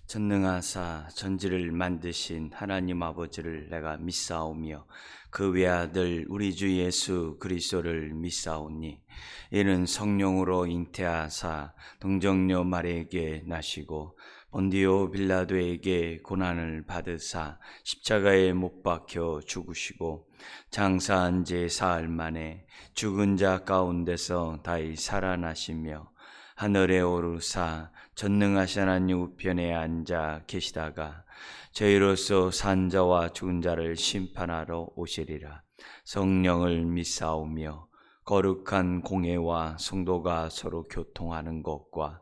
전능하사 전지를 만드신 하나님 아버지를 내가 믿사오며 그 외아들 우리 주 예수 그리스도를 믿사오니 이는 성령으로 잉태하사 동정녀 마리아에게 나시고 본디오 빌라도에게 고난을 받으사 십자가에 못 박혀 죽으시고 장사한 지 사흘 만에 죽은 자 가운데서 다시 살아나시며 하늘에 오르사 전능하신 하나님 우편에 앉아 계시다가 저희로서 산 자와 죽은 자를 심판하러 오시리라. 성령을 믿사오며 거룩한 공회와 성도가 서로 교통하는 것과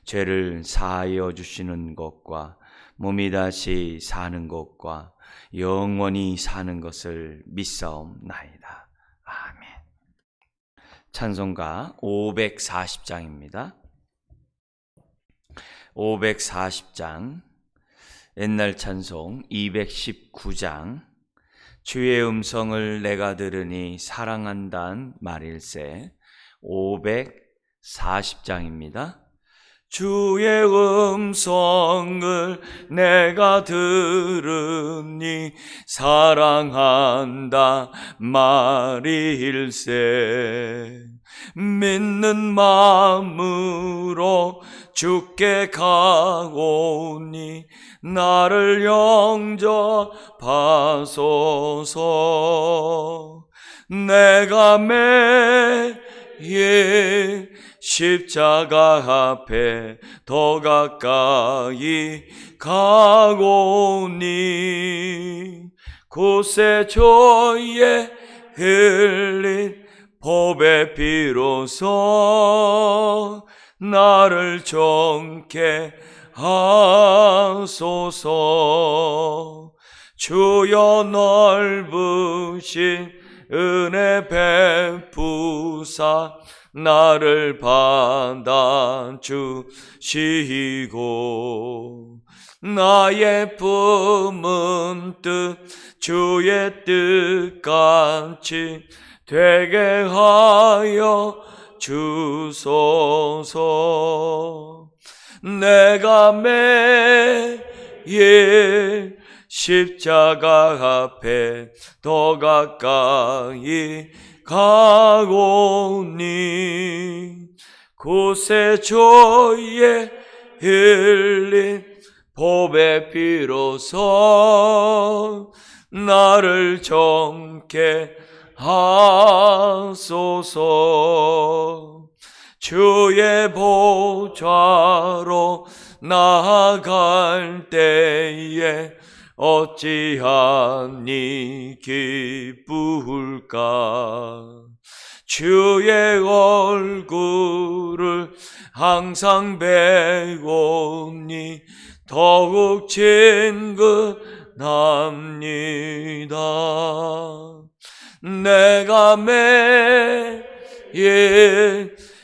죄를 사하여 주시는 것과 몸이 다시 사는 것과 영원히 사는 것을 믿사옵나이다. 아멘. 찬송가 540장입니다. 540장, 옛날 찬송 219장, 주의 음성을 내가 들으니 사랑한다는 말일세. 540장입니다. 주의 음성을 내가 들으니 사랑한다 말일세. 믿는 마음으로 주께 가오니 나를 영접하소서. 내가 매일 십자가 앞에 더 가까이 가오니 곳에 조에 흘린 법의 피로서 나를 정케 하소서. 주여 넓으신 은혜 베푸사 나를 받아주시고 나의 품은 뜻 주의 뜻같이 되게 하여 주소서. 내가 매일 십자가 앞에 더 가까이 가오니 곳에 조에 흘린 법의 피로서 나를 정케 하소서. 주의 보좌로 나아갈 때에 어찌하니 기쁠까. 주의 얼굴을 항상 배우니 더욱 친근합니다. 내가 매일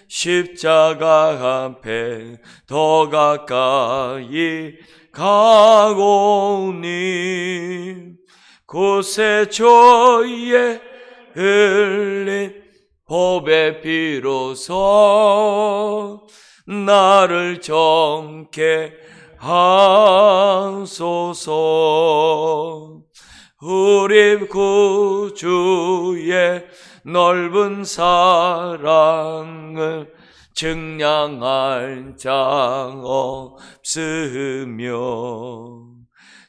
십자가 앞에 더 가까이 가오니 곳에 조에 흘린 법의 피로서 나를 정케 하소서. 우리 구주의 넓은 사랑을 증량할 자 없으며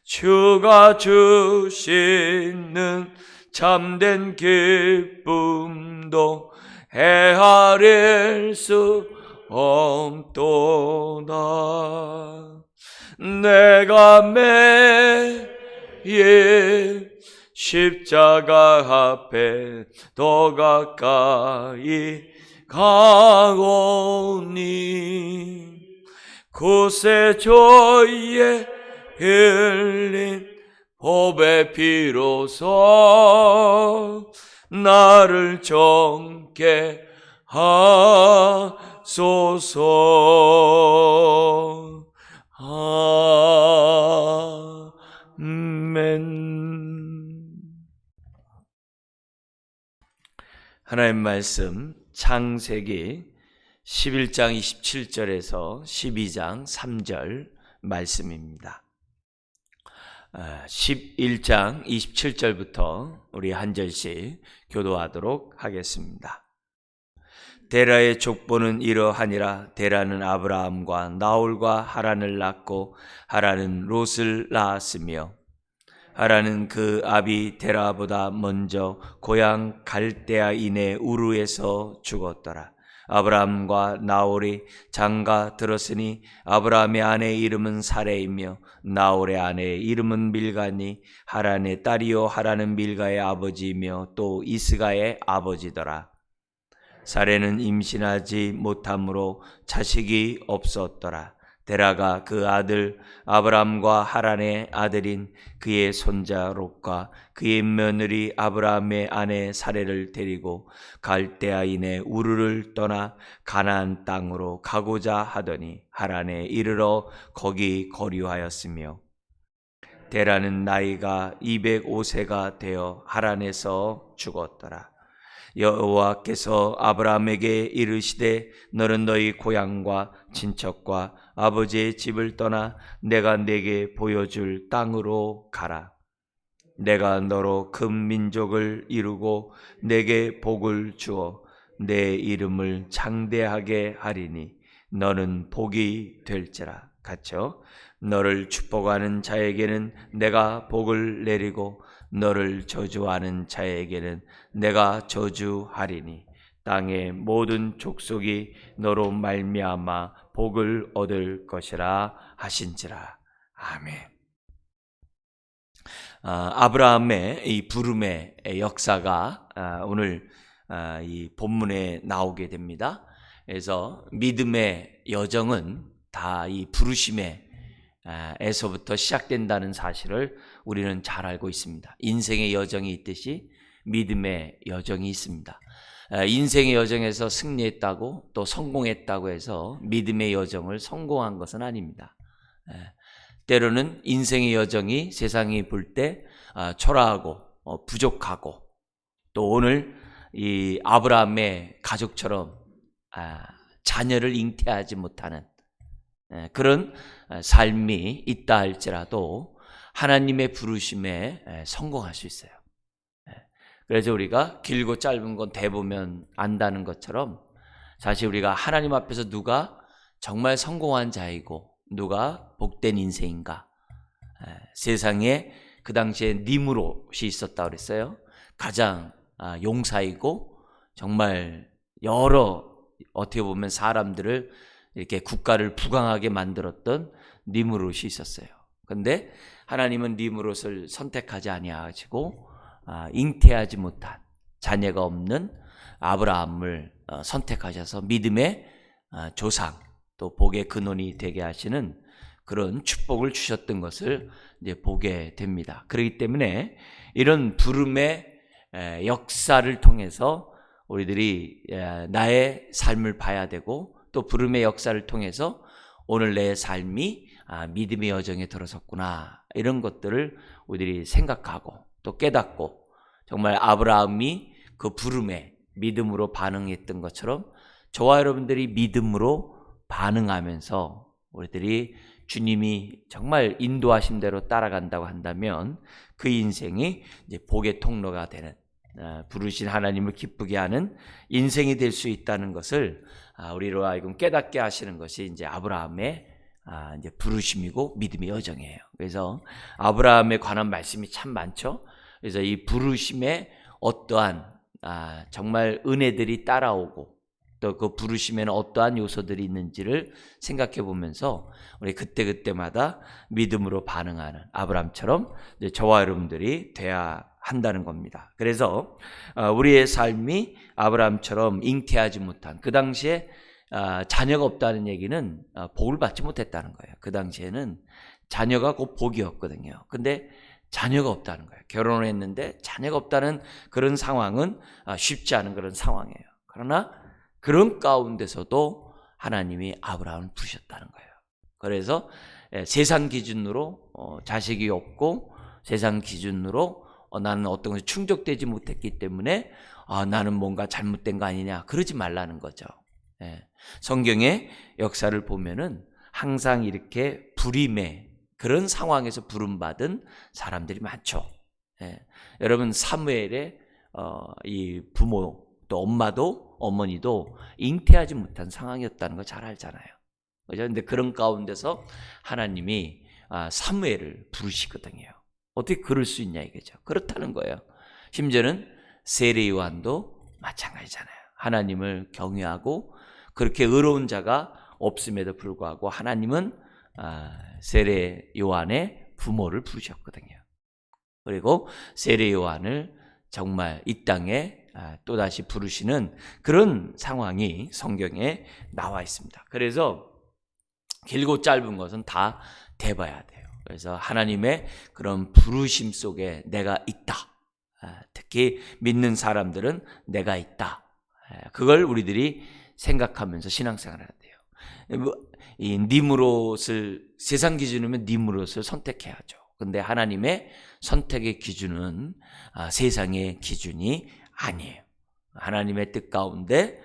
주가 주시는 참된 기쁨도 헤아릴 수 없도다. 내가 매일 십자가 앞에 더 가까이 가오니 곳에 조에 흘린 법의 피로서 나를 정케 하소서. 아멘. 하나님 말씀 창세기 11장 27절에서 12장 3절 말씀입니다. 11장 27절부터 우리 한 절씩 교도하도록 하겠습니다. 데라의 족보는 이러하니라. 데라는 아브라함과 나홀과 하란을 낳고 하란은 롯을 낳았으며 하란은 그 아비 데라보다 먼저 고향 갈대아인의 우르에서 죽었더라. 아브라함과 나홀이 장가 들었으니 아브라함의 아내의 이름은 사레이며 나홀의 아내의 이름은 밀가니 하란의 딸이요 하란은 밀가의 아버지이며 또 이스가의 아버지더라. 사레는 임신하지 못함으로 자식이 없었더라. 데라가 그 아들 아브라함과 하란의 아들인 그의 손자 롯과 그의 며느리 아브라함의 아내 사레를 데리고 갈대아인의 우르를 떠나 가나안 땅으로 가고자 하더니 하란에 이르러 거기 거류하였으며 데라는 나이가 205세가 되어 하란에서 죽었더라. 여호와께서 아브라함에게 이르시되 너는 너희 고향과 친척과 아버지의 집을 떠나 내가 내게 보여줄 땅으로 가라. 내가 너로 큰 민족을 이루고 내게 복을 주어 내 이름을 창대하게 하리니 너는 복이 될지라. 같이요. 너를 축복하는 자에게는 내가 복을 내리고 너를 저주하는 자에게는 내가 저주하리니 땅의 모든 족속이 너로 말미암아 복을 얻을 것이라 하신지라. 아멘. 아브라함의 이 부름의 역사가 오늘 이 본문에 나오게 됩니다. 그래서 믿음의 여정은 다 이 부르심의 에서부터 시작된다는 사실을 우리는 잘 알고 있습니다. 인생의 여정이 있듯이 믿음의 여정이 있습니다. 인생의 여정에서 승리했다고 또 성공했다고 해서 믿음의 여정을 성공한 것은 아닙니다. 때로는 인생의 여정이 세상이 볼 때 초라하고 부족하고 또 오늘 이 아브라함의 가족처럼 자녀를 잉태하지 못하는 그런 삶이 있다 할지라도 하나님의 부르심에 성공할 수 있어요. 그래서 우리가 길고 짧은 건 대보면 안다는 것처럼 사실 우리가 하나님 앞에서 누가 정말 성공한 자이고 누가 복된 인생인가, 세상에 그 당시에 니므롯이 있었다 그랬어요. 가장 용사이고 정말 여러 어떻게 보면 사람들을 이렇게 국가를 부강하게 만들었던 니므롯이 있었어요. 그런데 하나님은 니므롯을 선택하지 아니하시고 잉태하지 못한 자녀가 없는 아브라함을 선택하셔서 믿음의 조상 또 복의 근원이 되게 하시는 그런 축복을 주셨던 것을 이제 보게 됩니다. 그렇기 때문에 이런 부름의 역사를 통해서 우리들이 나의 삶을 봐야 되고 또 부름의 역사를 통해서 오늘 내 삶이 믿음의 여정에 들어섰구나 이런 것들을 우리들이 생각하고 또 깨닫고 정말 아브라함이 그 부름에 믿음으로 반응했던 것처럼 저와 여러분들이 믿음으로 반응하면서 우리들이 주님이 정말 인도하신 대로 따라간다고 한다면 그 인생이 이제 복의 통로가 되는 부르신 하나님을 기쁘게 하는 인생이 될 수 있다는 것을 우리로 하여금 깨닫게 하시는 것이 이제 아브라함의 이제 부르심이고 믿음의 여정이에요. 그래서 아브라함에 관한 말씀이 참 많죠. 그래서 이 부르심에 어떠한 정말 은혜들이 따라오고 또 그 부르심에는 어떠한 요소들이 있는지를 생각해 보면서 우리 그때그때마다 믿음으로 반응하는 아브라함처럼 이제 저와 여러분들이 돼야 한다는 겁니다. 그래서 우리의 삶이 아브라함처럼 잉태하지 못한 그 당시에 자녀가 없다는 얘기는 복을 받지 못했다는 거예요. 그 당시에는 자녀가 곧 복이었거든요. 근데 자녀가 없다는 거예요. 결혼을 했는데 자녀가 없다는 그런 상황은 쉽지 않은 그런 상황이에요. 그러나 그런 가운데서도 하나님이 아브라함을 부르셨다는 거예요. 그래서 세상 기준으로 자식이 없고 세상 기준으로 나는 어떤 것이 충족되지 못했기 때문에 나는 뭔가 잘못된 거 아니냐 그러지 말라는 거죠. 성경의 역사를 보면은 항상 이렇게 불임의 그런 상황에서 부름받은 사람들이 많죠. 여러분 사무엘의 이 부모 또 엄마도 어머니도 잉태하지 못한 상황이었다는 거 잘 알잖아요. 그죠? 근데 그런 가운데서 하나님이 사무엘을 부르시거든요. 어떻게 그럴 수 있냐 이거죠. 그렇다는 거예요. 심지어는 세례 요한도 마찬가지잖아요. 하나님을 경외하고 그렇게 의로운 자가 없음에도 불구하고 하나님은 세례 요한의 부모를 부르셨거든요. 그리고 세례 요한을 정말 이 땅에 또다시 부르시는 그런 상황이 성경에 나와 있습니다. 그래서 길고 짧은 것은 다 대봐야 돼요. 그래서 하나님의 그런 부르심 속에 내가 있다. 특히 믿는 사람들은 내가 있다. 그걸 우리들이 생각하면서 신앙생활을 해야 돼요. 이 니므롯을 세상 기준이면 니므롯을 선택해야죠. 근데 하나님의 선택의 기준은 세상의 기준이 아니에요. 하나님의 뜻 가운데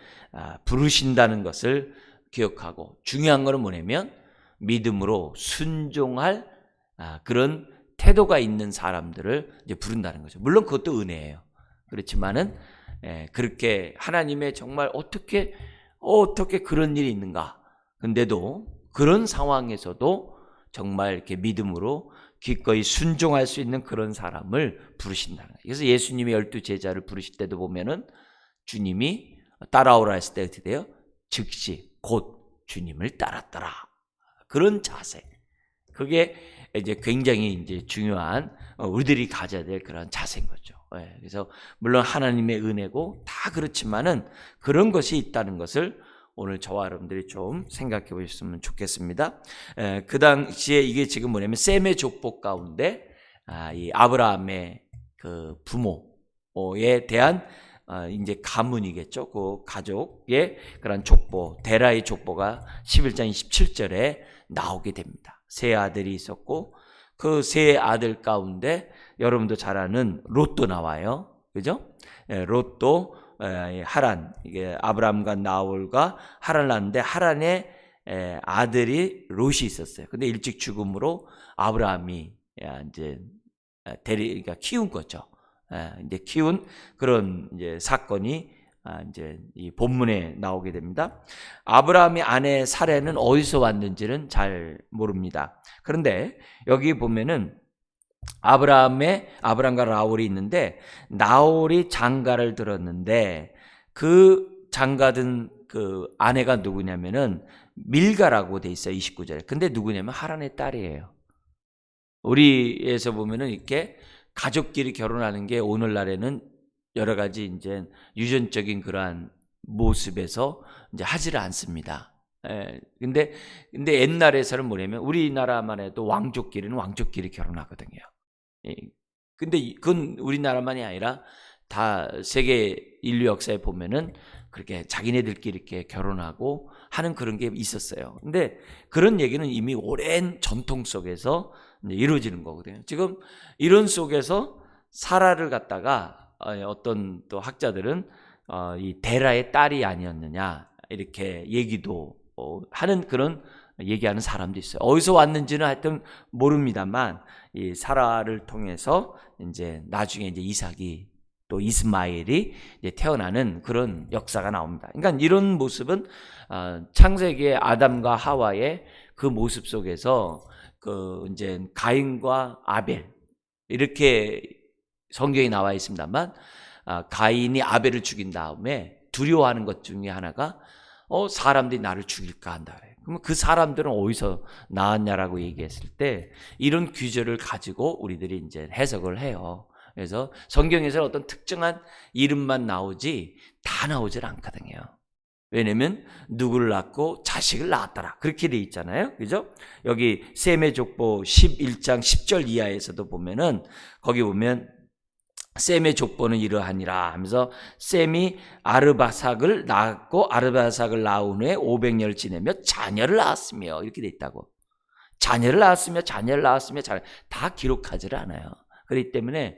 부르신다는 것을 기억하고 중요한 것은 뭐냐면 믿음으로 순종할 그런 태도가 있는 사람들을 이제 부른다는 거죠. 물론 그것도 은혜예요. 그렇지만은 그렇게 하나님의 정말 어떻게 그런 일이 있는가? 근데도 그런 상황에서도 정말 이렇게 믿음으로 기꺼이 순종할 수 있는 그런 사람을 부르신다는 거예요. 그래서 예수님이 12제자를 부르실 때도 보면은 주님이 따라오라 했을 때 어떻게 돼요? 즉시 곧 주님을 따랐더라. 그런 자세. 그게 이제 굉장히 이제 중요한 우리들이 가져야 될 그런 자세인 거죠. 그래서 물론 하나님의 은혜고 다 그렇지만은 그런 것이 있다는 것을 오늘 저와 여러분들이 좀 생각해 보셨으면 좋겠습니다. 그 당시에 이게 지금 뭐냐면 셈의 족보 가운데 이 아브라함의 그 부모에 대한 이제 가문이겠죠. 그 가족의 그런 족보, 데라의 족보가 11장 27절에 나오게 됩니다. 세 아들이 있었고 그 세 아들 가운데 여러분도 잘 아는 롯도 나와요. 그죠? 롯도 하란, 이게 아브라함과 나홀과 하란을 낳는데 하란의 아들이 롯이 있었어요. 근데 일찍 죽음으로 아브라함이 이제 그러니까 키운 거죠. 이제 키운 그런 이제 사건이 이제 이 본문에 나오게 됩니다. 아브라함의 아내 사레는 어디서 왔는지는 잘 모릅니다. 그런데 여기 보면은 아브라함과 라울이 있는데 나홀이 장가를 들었는데 그 장가든 그 아내가 누구냐면은 밀가라고 돼 있어요. 29절에. 근데 누구냐면 하란의 딸이에요. 우리에서 보면은 이렇게 가족끼리 결혼하는 게 오늘날에는 여러 가지 이제 유전적인 그러한 모습에서 이제 하지를 않습니다. 근데 옛날에서는 뭐냐면 우리나라만 해도 왕족끼리는 왕족끼리 결혼하거든요. 근데 그건 우리나라만이 아니라 다 세계 인류 역사에 보면은 그렇게 자기네들끼리 이렇게 결혼하고 하는 그런 게 있었어요. 근데 그런 얘기는 이미 오랜 전통 속에서 이루어지는 거거든요. 지금 이런 속에서 사라를 갖다가 어떤 또 학자들은 이 데라의 딸이 아니었느냐 이렇게 얘기도 하는 그런 얘기하는 사람도 있어요. 어디서 왔는지는 하여튼 모릅니다만 이 사라를 통해서 이제 나중에 이제 이삭이 또 이스마엘이 이제 태어나는 그런 역사가 나옵니다. 그러니까 이런 모습은 창세기의 아담과 하와의 그 모습 속에서 그 이제 가인과 아벨 이렇게 성경에 나와 있습니다만 가인이 아벨을 죽인 다음에 두려워하는 것 중에 하나가 사람들이 나를 죽일까 한다. 그러면 그 사람들은 어디서 나왔냐라고 얘기했을 때 이런 규절을 가지고 우리들이 이제 해석을 해요. 그래서 성경에서 어떤 특정한 이름만 나오지 다 나오질 않거든요. 왜냐면 누구를 낳고 자식을 낳았더라. 그렇게 돼 있잖아요. 그죠? 여기 셈의 족보 11장 10절 이하에서도 보면은 거기 보면 셈의 족보는 이러하니라 하면서 셈이 아르바삭을 낳았고 아르바삭을 낳은 후에 500년을 지내며 자녀를 낳았으며 이렇게 돼 있다고. 자녀를 낳았으며 다 기록하지를 않아요. 그렇기 때문에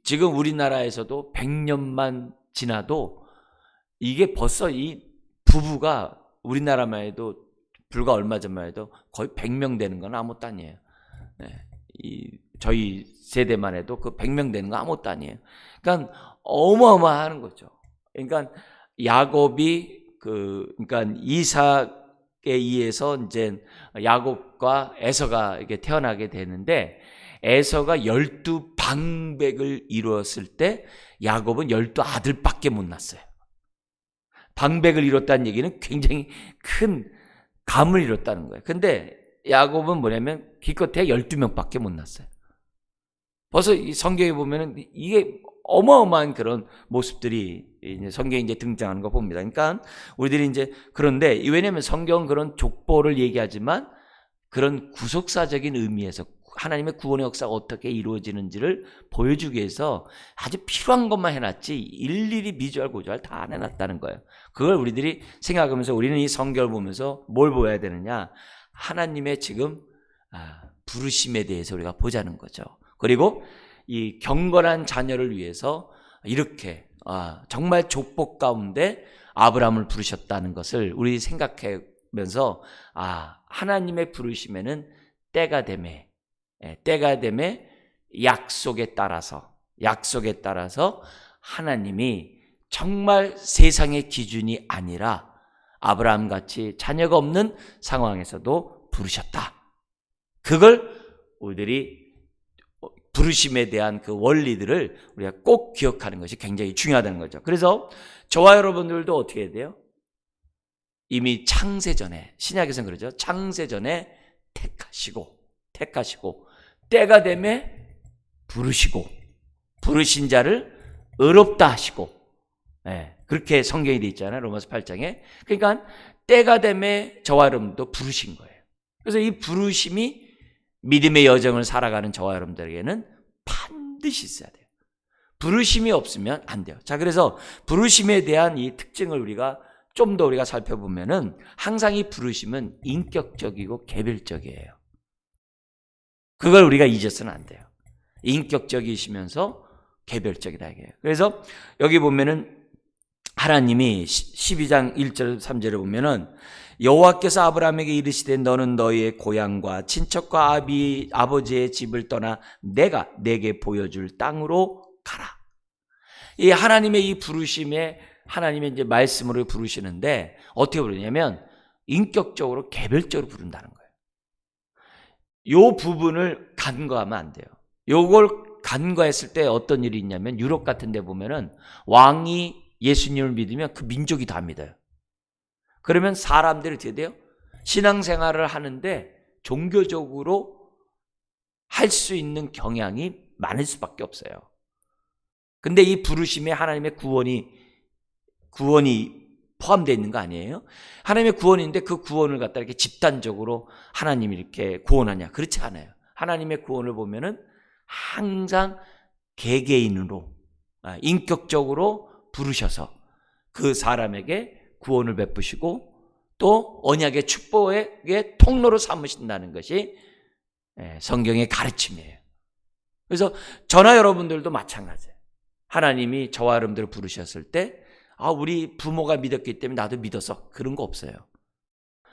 지금 우리나라에서도 100년만 지나도 이게 벌써 이 부부가 우리나라만 해도 불과 얼마 전만 해도 거의 100명 되는 건 아무것도 아니에요. 네. 저희 세대만 해도 그 100명 되는 건 아무것도 아니에요. 그러니까 어마어마한 거죠. 그러니까 야곱이 그러니까 이삭에 의해서 이제 야곱과 에서가 이렇게 태어나게 되는데, 에서가 12방백을 이루었을 때 야곱은 12아들밖에 못 낳았어요. 방백을 이뤘다는 얘기는 굉장히 큰 감을 이뤘다는 거예요. 근데 야곱은 뭐냐면 기껏해야 12명밖에 못 낳았어요. 벌써 이 성경에 보면은 이게 어마어마한 그런 모습들이 이제 성경에 이제 등장하는 거 봅니다. 그러니까 우리들이 이제, 그런데 왜냐면 성경은 그런 족보를 얘기하지만 그런 구속사적인 의미에서 하나님의 구원의 역사가 어떻게 이루어지는지를 보여주기 위해서 아주 필요한 것만 해놨지 일일이 미주알 고주알 다 안 해놨다는 거예요. 그걸 우리들이 생각하면서 우리는 이 성경을 보면서 뭘 보아야 되느냐, 하나님의 지금 부르심에 대해서 우리가 보자는 거죠. 그리고 이 경건한 자녀를 위해서 이렇게 정말 족보 가운데 아브라함을 부르셨다는 것을 우리 생각하면서 하나님의 부르심에는 때가 됨에 약속에 따라서 하나님이 정말 세상의 기준이 아니라 아브라함같이 자녀가 없는 상황에서도 부르셨다. 그걸 우리들이 부르심에 대한 그 원리들을 우리가 꼭 기억하는 것이 굉장히 중요하다는 거죠. 그래서 저와 여러분들도 어떻게 해야 돼요? 이미 창세전에, 신약에서는 그러죠. 창세전에 택하시고 때가 되매 부르시고 부르신 자를 의롭다 하시고, 그렇게 성경이 되어 있잖아요. 로마서 8장에. 그러니까 때가 되매 저와 여러분도 부르신 거예요. 그래서 이 부르심이 믿음의 여정을 살아가는 저와 여러분들에게는 반드시 있어야 돼요. 부르심이 없으면 안 돼요. 자, 그래서 부르심에 대한 이 특징을 우리가 좀 더 우리가 살펴보면은 항상 이 부르심은 인격적이고 개별적이에요. 그걸 우리가 잊어서는 안 돼요. 인격적이시면서 개별적이다 이게요. 그래서 여기 보면은 하나님이 12장 1절 3절에 보면은 여호와께서 아브라함에게 이르시되 너는 너희의 고향과 친척과 아버지의 집을 떠나 내가 내게 보여줄 땅으로 가라. 이 하나님의 이 부르심에 하나님의 이제 말씀으로 부르시는데 어떻게 부르냐면 인격적으로 개별적으로 부른다는 거예요. 요 부분을 간과하면 안 돼요. 요걸 간과했을 때 어떤 일이 있냐면 유럽 같은 데 보면은 왕이 예수님을 믿으면 그 민족이 다 믿어요. 그러면 사람들이 어떻게 돼요? 신앙생활을 하는데 종교적으로 할 수 있는 경향이 많을 수밖에 없어요. 근데 이 부르심에 하나님의 구원이 포함되어 있는 거 아니에요? 하나님의 구원인데 그 구원을 갖다 이렇게 집단적으로 하나님이 이렇게 구원하냐? 그렇지 않아요. 하나님의 구원을 보면은 항상 개개인으로 인격적으로 부르셔서 그 사람에게 구원을 베푸시고 또 언약의 축복의 통로로 삼으신다는 것이 성경의 가르침이에요. 그래서 저나 여러분들도 마찬가지예요. 하나님이 저와 여러분들을 부르셨을 때 우리 부모가 믿었기 때문에 나도 믿어서 그런 거 없어요.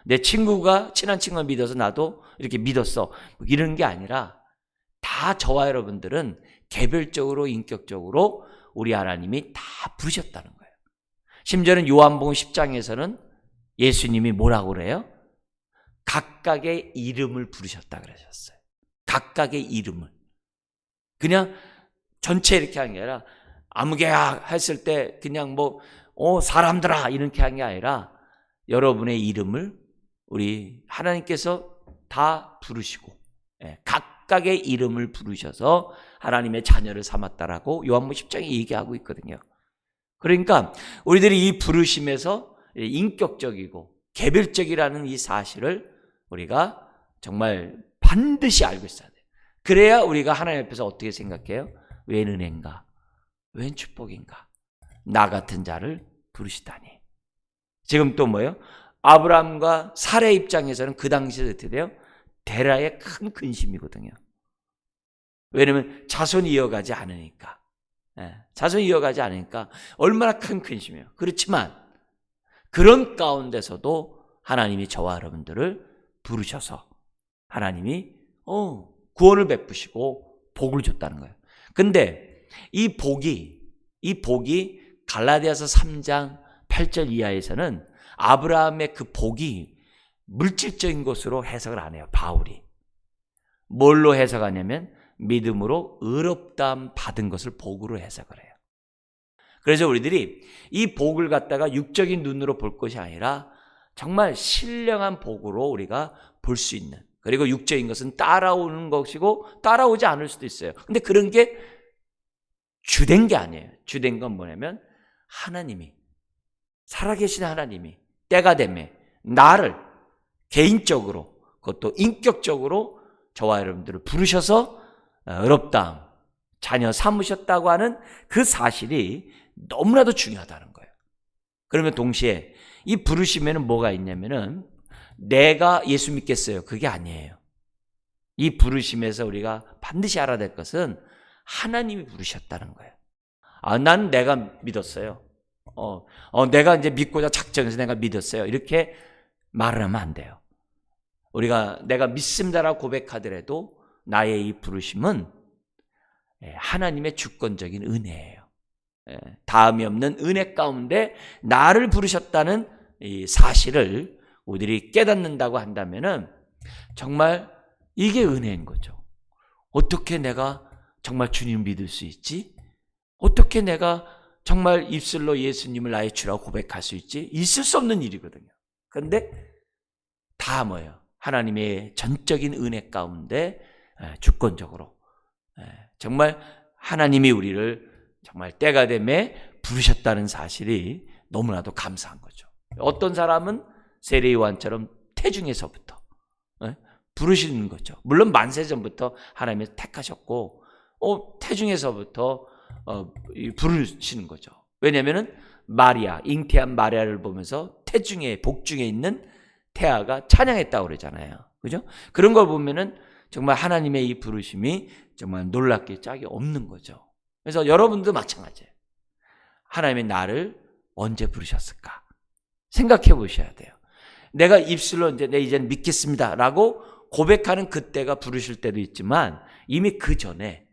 내 친한 친구가 믿어서 나도 이렇게 믿었어 이런 게 아니라 다 저와 여러분들은 개별적으로 인격적으로 우리 하나님이 다 부르셨다는 거예요. 심지어는 요한복음 10장에서는 예수님이 뭐라고 그래요? 각각의 이름을 부르셨다 그러셨어요. 각각의 이름을. 그냥 전체 이렇게 한 게 아니라 아무개야 했을 때 그냥 사람들아 이렇게 한 게 아니라 여러분의 이름을 우리 하나님께서 다 부르시고 각각의 이름을 부르셔서 하나님의 자녀를 삼았다라고 요한복음 10장에 얘기하고 있거든요. 그러니까 우리들이 이 부르심에서 인격적이고 개별적이라는 이 사실을 우리가 정말 반드시 알고 있어야 돼요. 그래야 우리가 하나님 앞에서 어떻게 생각해요? 웬 은혜인가? 웬 축복인가? 나 같은 자를 부르시다니. 지금 또 뭐예요? 아브라함과 사례 입장에서는 그 당시에 어떻게 돼요? 데라의 큰 근심이거든요. 왜냐하면 자손이 이어가지 않으니까. 자손이 이어가지 않으니까 얼마나 큰 근심이에요. 그렇지만 그런 가운데서도 하나님이 저와 여러분들을 부르셔서 하나님이 구원을 베푸시고 복을 줬다는 거예요. 근데 이 복이 갈라디아서 3장 8절 이하에서는 아브라함의 그 복이 물질적인 것으로 해석을 안 해요. 바울이 뭘로 해석하냐면 믿음으로 의롭다함 받은 것을 복으로 해석을 해요. 그래서 우리들이 이 복을 갖다가 육적인 눈으로 볼 것이 아니라 정말 신령한 복으로 우리가 볼 수 있는, 그리고 육적인 것은 따라오는 것이고 따라오지 않을 수도 있어요. 근데 그런 게 주된 게 아니에요. 주된 건 뭐냐면 하나님이, 살아계신 하나님이 때가 되매 나를 개인적으로, 그것도 인격적으로 저와 여러분들을 부르셔서 의롭다함, 자녀 삼으셨다고 하는 그 사실이 너무나도 중요하다는 거예요. 그러면 동시에 이 부르심에는 뭐가 있냐면은 내가 예수 믿겠어요, 그게 아니에요. 이 부르심에서 우리가 반드시 알아야 될 것은 하나님이 부르셨다는 거예요. 난 내가 믿었어요. 내가 이제 믿고자 작정해서 내가 믿었어요. 이렇게 말을 하면 안 돼요. 우리가 내가 믿습니다라고 고백하더라도 나의 이 부르심은 하나님의 주권적인 은혜예요. 다음이 없는 은혜 가운데 나를 부르셨다는 이 사실을 우리들이 깨닫는다고 한다면은 정말 이게 은혜인 거죠. 어떻게 내가 정말 주님을 믿을 수 있지? 어떻게 내가 정말 입술로 예수님을 나의 주라고 고백할 수 있지? 있을 수 없는 일이거든요. 그런데 다 뭐예요? 하나님의 전적인 은혜 가운데 주권적으로 정말 하나님이 우리를 정말 때가 되매 부르셨다는 사실이 너무나도 감사한 거죠. 어떤 사람은 세례 요한처럼 태중에서부터 부르시는 거죠. 물론 만세전부터 하나님이 택하셨고 태중에서부터 부르시는 거죠. 왜냐하면 마리아, 잉태한 마리아를 보면서 태중에, 복중에 있는 태아가 찬양했다고 그러잖아요. 그죠? 그런 걸 보면은 정말 하나님의 이 부르심이 정말 놀랍게 짝이 없는 거죠. 그래서 여러분도 마찬가지예요. 하나님이 나를 언제 부르셨을까? 생각해 보셔야 돼요. 내가 입술로 이제는 믿겠습니다 라고 고백하는 그때가 부르실 때도 있지만 이미 그 전에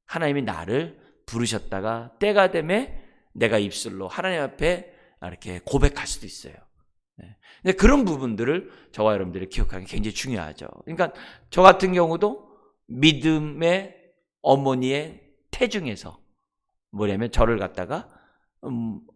하나님이 나를 부르셨다가 때가 되매 내가 입술로 하나님 앞에 이렇게 고백할 수도 있어요. 근데 그런 부분들을 저와 여러분들이 기억하는 게 굉장히 중요하죠. 그러니까 저 같은 경우도 믿음의 어머니의 태중에서 뭐냐면 저를 갖다가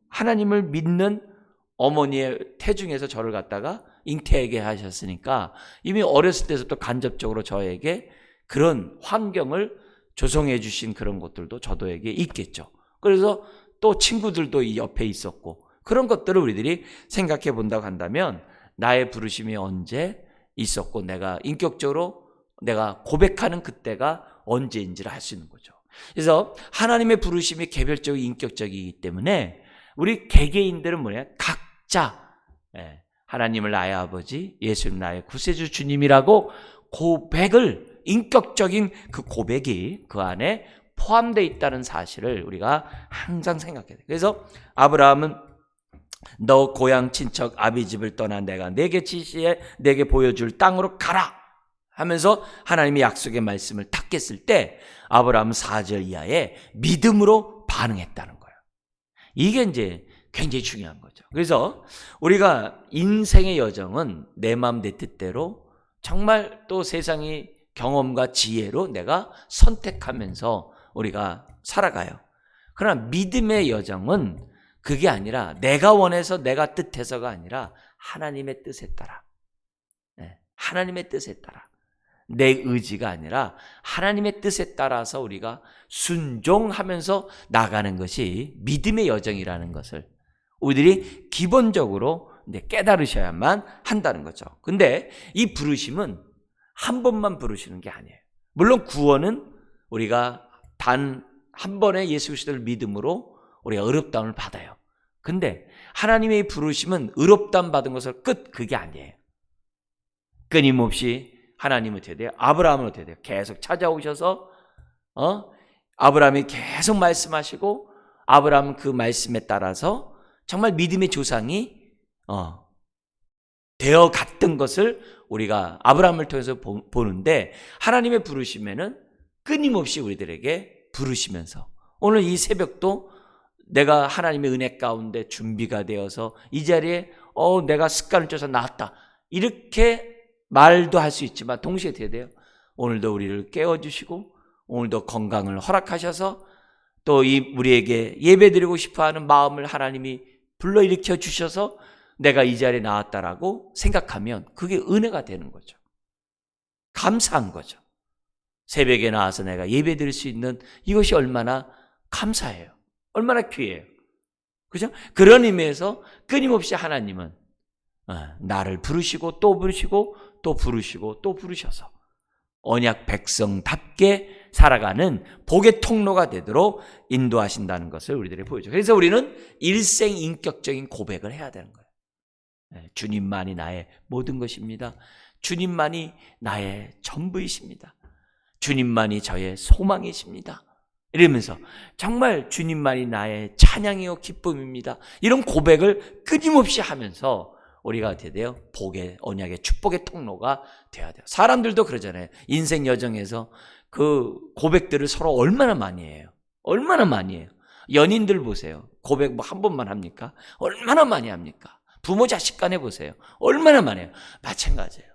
하나님을 믿는 어머니의 태중에서 저를 갖다가 잉태하게 하셨으니까 이미 어렸을 때부터 간접적으로 저에게 그런 환경을 조성해 주신 그런 것들도 저도에게 있겠죠. 그래서 또 친구들도 이 옆에 있었고 그런 것들을 우리들이 생각해 본다고 한다면 나의 부르심이 언제 있었고 내가 인격적으로 내가 고백하는 그때가 언제인지를 알 수 있는 거죠. 그래서 하나님의 부르심이 개별적이고 인격적이기 때문에 우리 개개인들은 각자 하나님을 나의 아버지, 예수님 나의 구세주 주님이라고 고백을, 인격적인 그 고백이 그 안에 포함되어 있다는 사실을 우리가 항상 생각해야 돼요. 그래서 아브라함은 너 고향 친척 아비 집을 떠나 내가 내게 지시해 내게 보여줄 땅으로 가라 하면서 하나님의 약속의 말씀을 탁 깼을 때 아브라함은 4절 이하에 믿음으로 반응했다는 거예요. 이게 이제 굉장히 중요한 거죠. 그래서 우리가 인생의 여정은 내 마음 내 뜻대로 정말 또 세상의 경험과 지혜로 내가 선택하면서 우리가 살아가요. 그러나 믿음의 여정은 그게 아니라 내가 원해서 내가 뜻해서가 아니라 하나님의 뜻에 따라, 하나님의 뜻에 따라, 내 의지가 아니라 하나님의 뜻에 따라서 우리가 순종하면서 나가는 것이 믿음의 여정이라는 것을 우리들이 기본적으로 깨달으셔야만 한다는 거죠. 근데 이 부르심은 한 번만 부르시는 게 아니에요. 물론 구원은 우리가 단 한 번의 예수 그리스도를 믿음으로 우리가 의롭다함을 받아요. 근데 하나님의 부르심은 의롭다함 받은 것을 그게 아니에요. 끊임없이 하나님은 어떻게 돼요? 아브라함은 어떻게 돼요? 계속 찾아오셔서 아브라함이 계속 말씀하시고 아브라함은 그 말씀에 따라서 정말 믿음의 조상이 되어 갔던 것을 우리가 아브라함을 통해서 보는데, 하나님의 부르심에는 끊임없이 우리들에게 부르시면서, 오늘 이 새벽도 내가 하나님의 은혜 가운데 준비가 되어서 이 자리에 내가 습관을 쪄서 나왔다, 이렇게 말도 할 수 있지만 동시에 돼야 돼요. 오늘도 우리를 깨워주시고 오늘도 건강을 허락하셔서 또 우리에게 예배드리고 싶어하는 마음을 하나님이 불러일으켜 주셔서 내가 이 자리에 나왔다라고 생각하면 그게 은혜가 되는 거죠. 감사한 거죠. 새벽에 나와서 내가 예배드릴 수 있는 이것이 얼마나 감사해요. 얼마나 귀해요. 그죠? 그런 의미에서 끊임없이 하나님은 나를 부르시고 또 부르시고 또 부르시고 또 부르셔서 언약 백성답게 살아가는 복의 통로가 되도록 인도하신다는 것을 우리들이 보여줘요. 그래서 우리는 일생인격적인 고백을 해야 되는 거예요. 주님만이 나의 모든 것입니다. 주님만이 나의 전부이십니다. 주님만이 저의 소망이십니다. 이러면서 정말 주님만이 나의 찬양이요 기쁨입니다. 이런 고백을 끊임없이 하면서 우리가 어떻게 돼요? 복의, 언약의, 축복의 통로가 돼야 돼요. 사람들도 그러잖아요. 인생 여정에서 그 고백들을 서로 얼마나 많이 해요. 얼마나 많이 해요. 연인들 보세요. 고백 뭐 한 번만 합니까? 얼마나 많이 합니까? 부모 자식 간에 보세요. 얼마나 많이 해요. 마찬가지예요.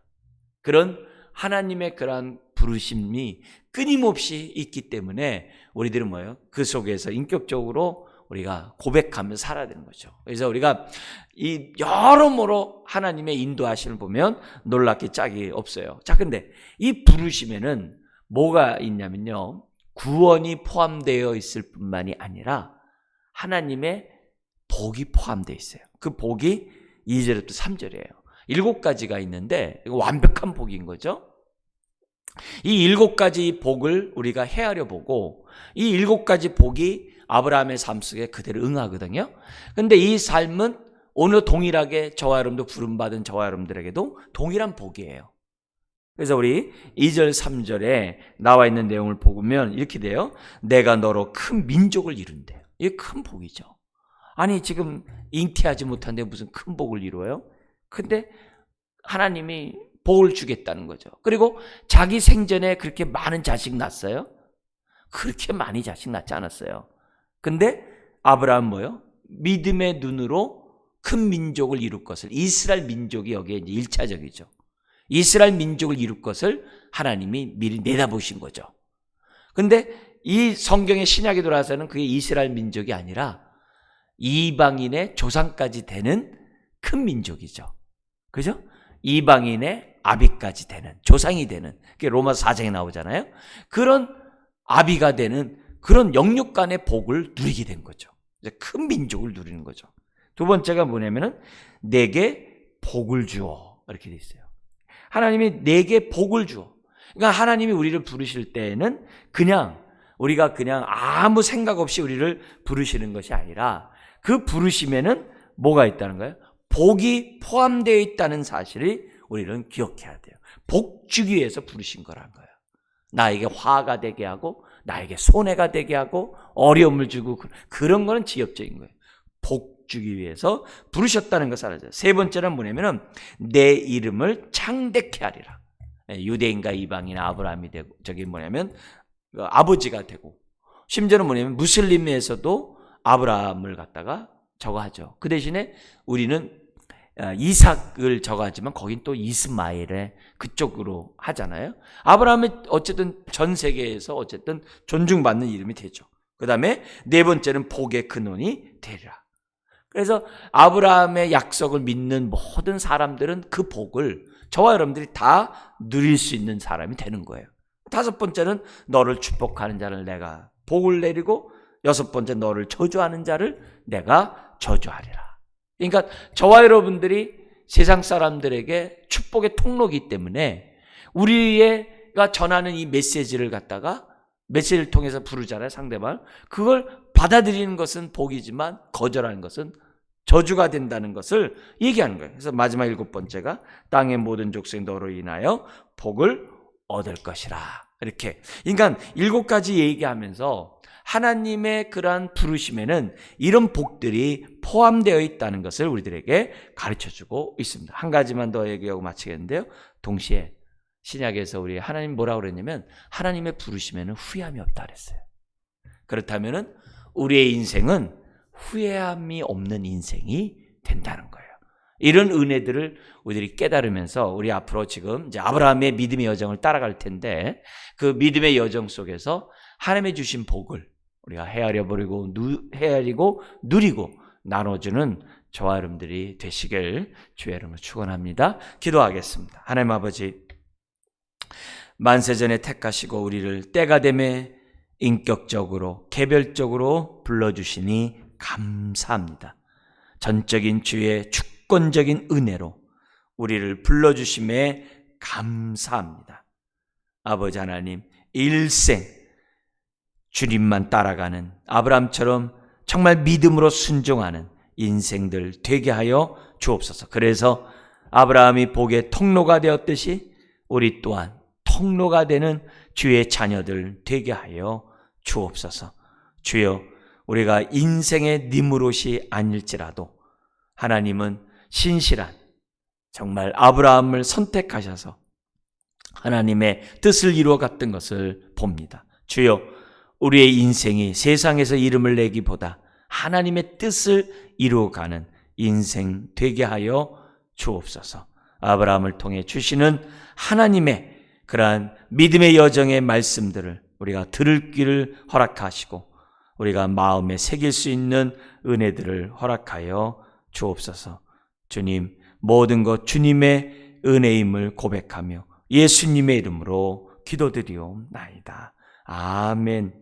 그런 하나님의 그러한 부르심이 끊임없이 있기 때문에 우리들은 뭐예요? 그 속에서 인격적으로 우리가 고백하며 살아야 되는 거죠. 그래서 우리가 이 여러모로 하나님의 인도하심을 보면 놀랍게 짝이 없어요. 자, 근데 이 부르심에는 뭐가 있냐면요, 구원이 포함되어 있을 뿐만이 아니라 하나님의 복이 포함되어 있어요. 그 복이 2절부터 3절이에요. 7가지가 있는데 이거 완벽한 복인 거죠. 이 7가지 복을 우리가 헤아려 보고 이 7가지 복이 아브라함의 삶 속에 그대로 응하거든요. 근데 이 삶은 오늘 동일하게 저와 여러분도 부름받은 저와 여러분들에게도 동일한 복이에요. 그래서 우리 2절 3절에 나와 있는 내용을 보면 이렇게 돼요. 내가 너로 큰 민족을 이룬대요. 이게 큰 복이죠. 아니 지금 잉태하지 못한데 무슨 큰 복을 이루어요? 근데 하나님이 복을 주겠다는 거죠. 그리고 자기 생전에 그렇게 많은 자식 낳았어요? 그렇게 많이 자식 낳지 않았어요. 근데 아브라함은 뭐예요? 믿음의 눈으로 큰 민족을 이룰 것을, 이스라엘 민족이 여기에 이제 1차적이죠. 이스라엘 민족을 이룰 것을 하나님이 미리 내다보신 거죠. 근데 이 성경의 신약에 들어와서는 그게 이스라엘 민족이 아니라 이방인의 조상까지 되는 큰 민족이죠. 그죠? 이방인의 아비까지 되는, 조상이 되는, 그게 로마서 4장에 나오잖아요. 그런 아비가 되는 그런 영육 간의 복을 누리게 된 거죠. 큰 민족을 누리는 거죠. 두 번째가 뭐냐면은 내게 복을 주어, 이렇게 돼 있어요. 하나님이 내게 복을 주어. 그러니까 하나님이 우리를 부르실 때에는 우리가 그냥 아무 생각 없이 우리를 부르시는 것이 아니라 그 부르심에는 뭐가 있다는 거예요? 복이 포함되어 있다는 사실을 우리는 기억해야 돼요. 복 주기 위해서 부르신 거란 거예요. 나에게 화가 되게 하고 나에게 손해가 되게 하고 어려움을 주고 그런 거는 지엽적인 거예요. 복 주기 위해서 부르셨다는 것을 알아야 돼요. 세 번째는 뭐냐면은 내 이름을 창대케 하리라. 유대인과 이방인 아브라함이 되고, 저기 뭐냐면 아버지가 되고, 심지어는 뭐냐면 무슬림에서도 아브라함을 갖다가 저거 하죠. 그 대신에 우리는 이삭을 저거 하지만 거긴 또 이스마엘의 그쪽으로 하잖아요. 아브라함은 어쨌든 전 세계에서 어쨌든 존중받는 이름이 되죠. 그 다음에 네 번째는 복의 근원이 되리라. 그래서 아브라함의 약속을 믿는 모든 사람들은 그 복을 저와 여러분들이 다 누릴 수 있는 사람이 되는 거예요. 다섯 번째는 너를 축복하는 자를 내가 복을 내리고, 여섯 번째 너를 저주하는 자를 내가 저주하리라. 그러니까 저와 여러분들이 세상 사람들에게 축복의 통로이기 때문에 우리가 전하는 이 메시지를 갖다가 메시지를 통해서 부르잖아요, 상대방. 그걸 받아들이는 것은 복이지만 거절하는 것은 저주가 된다는 것을 얘기하는 거예요. 그래서 마지막 7번째가 땅의 모든 족속이 너로 인하여 복을 얻을 것이라. 이렇게. 그러니까 7가지 얘기하면서 하나님의 그러한 부르심에는 이런 복들이 포함되어 있다는 것을 우리들에게 가르쳐주고 있습니다. 한 가지만 더 얘기하고 마치겠는데요. 동시에 신약에서 우리 하나님 뭐라고 그랬냐면 하나님의 부르심에는 후회함이 없다 그랬어요. 그렇다면 우리의 인생은 후회함이 없는 인생이 된다는 거예요. 이런 은혜들을 우리들이 깨달으면서 우리 앞으로 지금 이제 아브라함의 믿음의 여정을 따라갈 텐데 그 믿음의 여정 속에서 하나님의 주신 복을 우리가 헤아리고 누리고 나눠주는 저와 여러분들이 되시길 주의 이름으로 축원합니다. 기도하겠습니다. 하나님 아버지, 만세전에 택하시고 우리를 때가 되매 인격적으로 개별적으로 불러주시니 감사합니다. 전적인 주의 주권적인 은혜로 우리를 불러주심에 감사합니다. 아버지 하나님, 일생 주님만 따라가는 아브라함처럼 정말 믿음으로 순종하는 인생들 되게 하여 주옵소서. 그래서 아브라함이 복의 통로가 되었듯이 우리 또한 통로가 되는 주의 자녀들 되게 하여 주옵소서. 주여, 우리가 인생의 니무롯이 아닐지라도 하나님은 신실한 정말 아브라함을 선택하셔서 하나님의 뜻을 이루어 갔던 것을 봅니다. 주여, 우리의 인생이 세상에서 이름을 내기보다 하나님의 뜻을 이루어가는 인생 되게 하여 주옵소서. 아브라함을 통해 주시는 하나님의 그러한 믿음의 여정의 말씀들을 우리가 들을 길을 허락하시고 우리가 마음에 새길 수 있는 은혜들을 허락하여 주옵소서. 주님, 모든 것 주님의 은혜임을 고백하며 예수님의 이름으로 기도드리옵나이다. 아멘.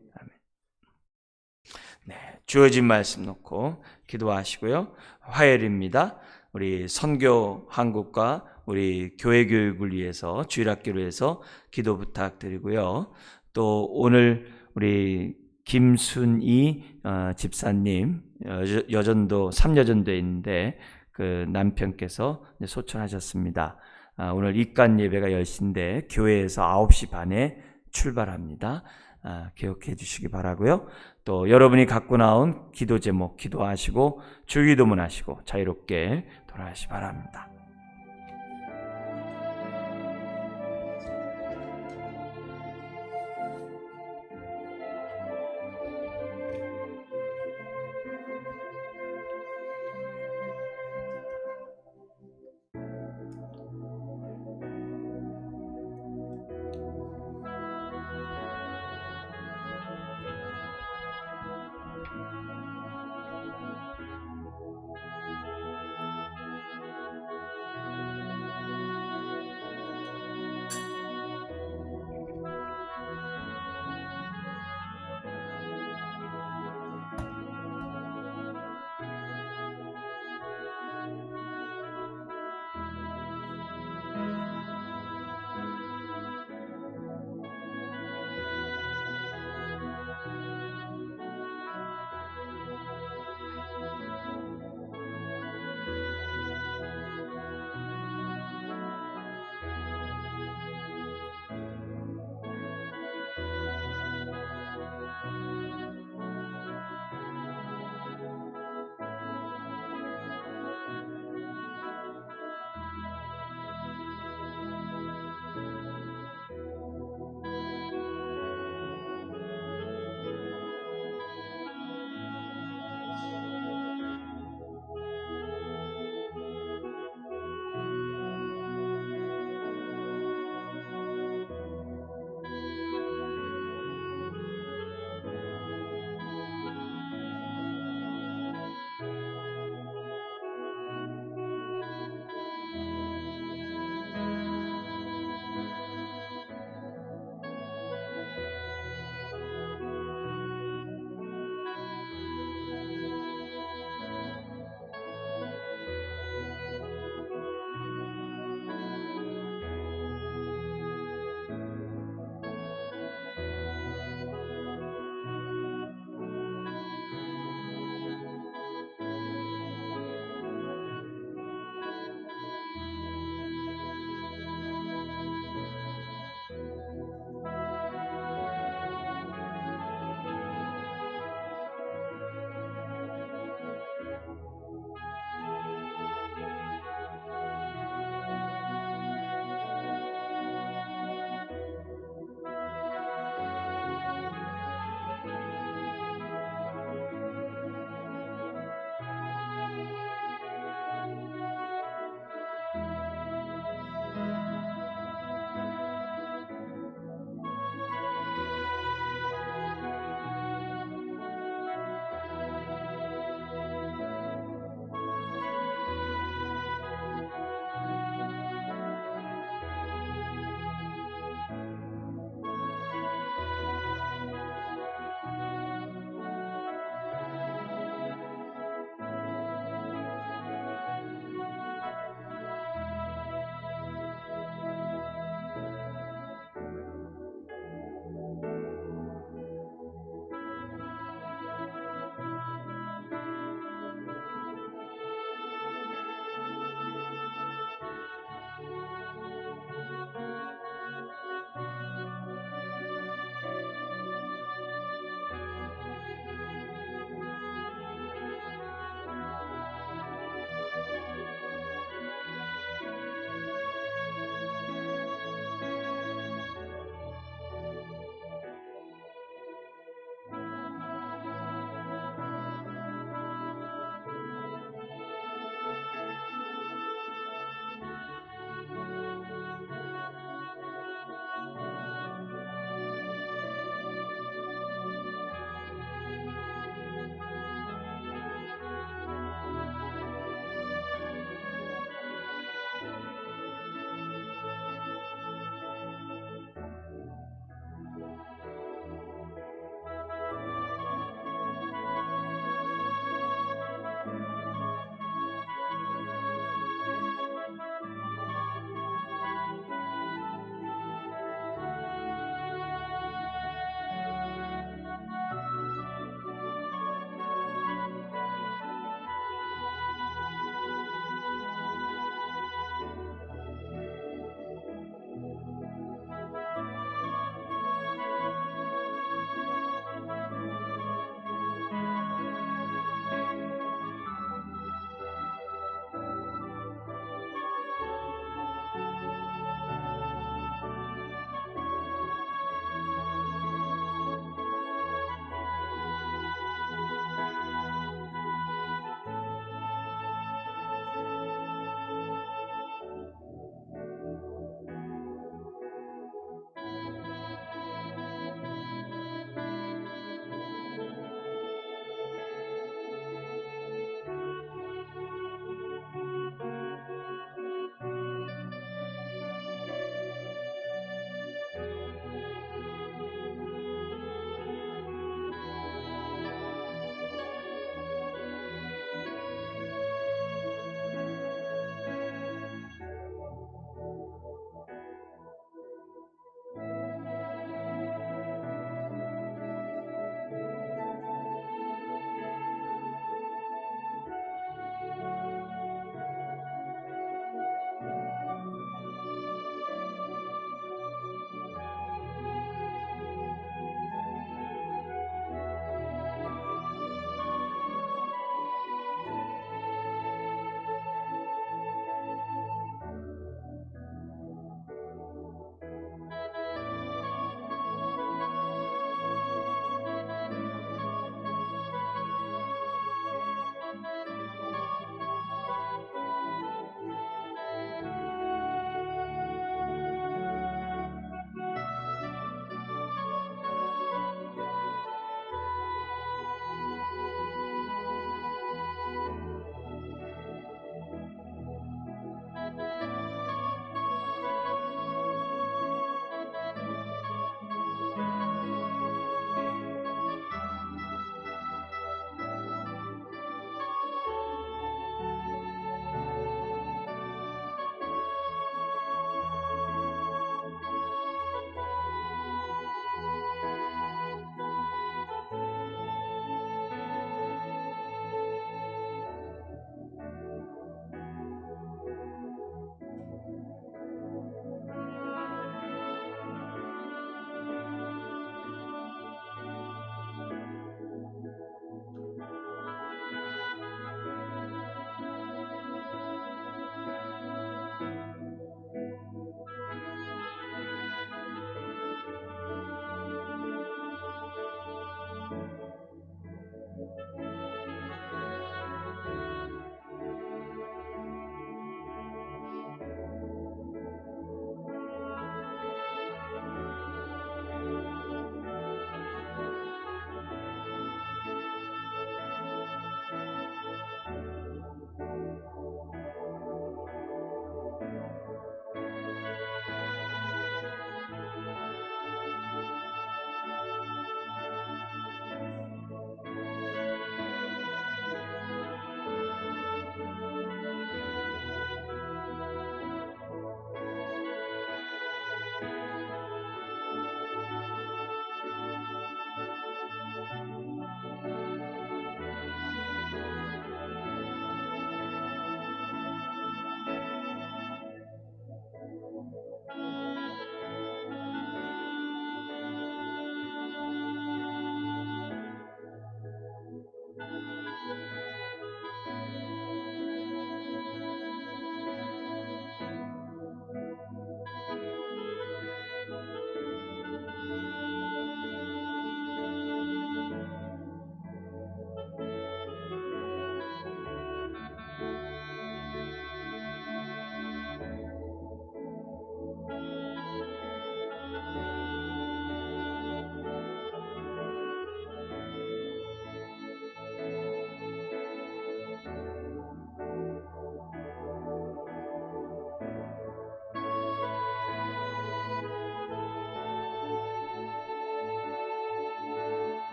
네, 주어진 말씀 놓고 기도하시고요. 화요일입니다. 우리 선교 한국과 우리 교회 교육을 위해서 주일학교를 위해서 기도 부탁드리고요. 또 오늘 우리 김순희 집사님 여전도 3여전도에 있는데 그 남편께서 소천하셨습니다. 오늘 입간 예배가 10시인데 교회에서 9시 반에 출발합니다. 기억해 주시기 바라고요. 또 여러분이 갖고 나온 기도 제목 기도하시고 주기도문 하시고 자유롭게 돌아가시기 바랍니다.